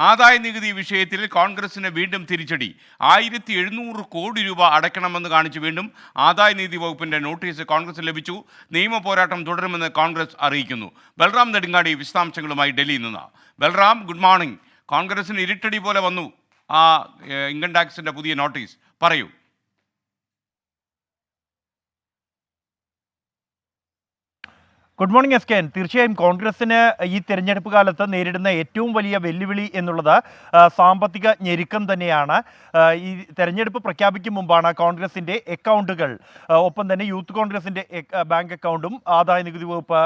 ആദായ നികുതി വിഷയത്തിൽ കോൺഗ്രസിന് വീണ്ടും തിരിച്ചടി. 1700 കോടി രൂപ അടയ്ക്കണമെന്ന് കാണിച്ച് വീണ്ടും ആദായ നികുതി വകുപ്പിന്റെ നോട്ടീസ് കോൺഗ്രസ് ലഭിച്ചു. നിയമ പോരാട്ടം തുടരുമെന്ന് കോൺഗ്രസ് അറിയിക്കുന്നു. ബൽറാം നെടുങ്ങാടി വിശദാംശങ്ങളുമായി ഡൽഹിയിൽ നിന്ന്. Balram, good morning. കോൺഗ്രസിന് ഇരുട്ടടി പോലെ വന്നു ആ ഇൻകം ടാക്സിന്റെ പുതിയ നോട്ടീസ്. പറയൂ. Good morning S K N. തീർച്ചയായും കോൺഗ്രസിന് ഈ തെരഞ്ഞെടുപ്പ് കാലത്ത് നേരിടുന്ന ഏറ്റവും വലിയ വെല്ലുവിളി എന്നുള്ളത് സാമ്പത്തിക ഞെരുക്കം തന്നെയാണ്. ഈ തെരഞ്ഞെടുപ്പ് പ്രഖ്യാപിക്കും മുമ്പാണ് കോൺഗ്രസിൻ്റെ അക്കൗണ്ടുകൾ, ഒപ്പം തന്നെ യൂത്ത് കോൺഗ്രസിൻ്റെ ബാങ്ക് അക്കൗണ്ടും ആദായ നികുതി വകുപ്പ്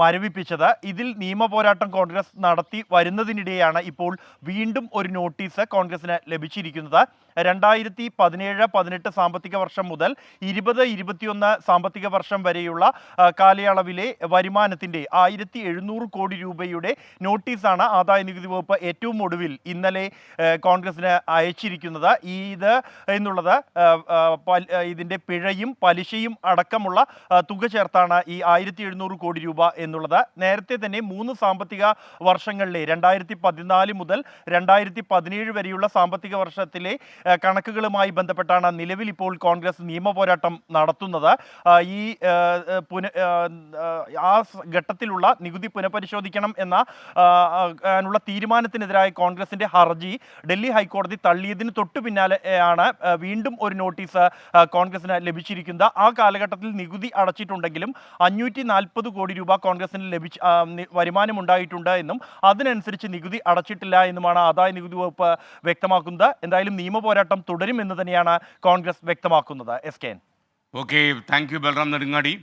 മരവിപ്പിച്ചത്. ഇതിൽ നിയമ പോരാട്ടം കോൺഗ്രസ് നടത്തി വരുന്നതിനിടെയാണ് ഇപ്പോൾ വീണ്ടും ഒരു നോട്ടീസ് കോൺഗ്രസിന് ലഭിച്ചിരിക്കുന്നത്. 2017-18 സാമ്പത്തിക വർഷം മുതൽ 20-21 സാമ്പത്തിക വർഷം വരെയുള്ള കാലയളവിലെ വരുമാനത്തിൻ്റെ 1700 കോടി രൂപയുടെ നോട്ടീസാണ് ആദായ നികുതി വകുപ്പ് ഏറ്റവും ഒടുവിൽ ഇന്നലെ കോൺഗ്രസിന് അയച്ചിരിക്കുന്നത്. ഇത് എന്നുള്ളത് ഇതിൻ്റെ പിഴയും പലിശയും അടക്കമുള്ള തുക ചേർത്താണ് ഈ 1700 കോടി രൂപ എന്നുള്ളത്. നേരത്തെ തന്നെ 3 സാമ്പത്തിക വർഷങ്ങളിലെ 2014 മുതൽ 2017 വരെയുള്ള സാമ്പത്തിക വർഷത്തിലെ കണക്കുകളുമായി ബന്ധപ്പെട്ടാണ് നിലവിൽ ഇപ്പോൾ കോൺഗ്രസ് നിയമ പോരാട്ടം നടത്തുന്നത്. ഈ ആ ഘട്ടത്തിലുള്ള നികുതി പുനഃപരിശോധിക്കണം എന്നുള്ള തീരുമാനത്തിനെതിരായ കോൺഗ്രസിന്റെ ഹർജി ഡൽഹി ഹൈക്കോടതി തള്ളിയതിന് തൊട്ടു പിന്നാലെയാണ് വീണ്ടും ഒരു നോട്ടീസ് കോൺഗ്രസിന് ലഭിച്ചിരിക്കുന്നത്. ആ കാലഘട്ടത്തിൽ നികുതി അടച്ചിട്ടുണ്ടെങ്കിലും 540 കോടി രൂപ കോൺഗ്രസിന് വരുമാനമുണ്ടായിട്ടുണ്ട് എന്നും അതിനനുസരിച്ച് നികുതി അടച്ചിട്ടില്ല എന്നുമാണ് ആദായ നികുതി വകുപ്പ് വ്യക്തമാക്കുന്നത്. എന്തായാലും നിയമ പോരാട്ടം തുടരുമെന്ന് തന്നെയാണ് കോൺഗ്രസ് വ്യക്തമാക്കുന്നത്. S K N. Okay, thank you Balram Nedungadi.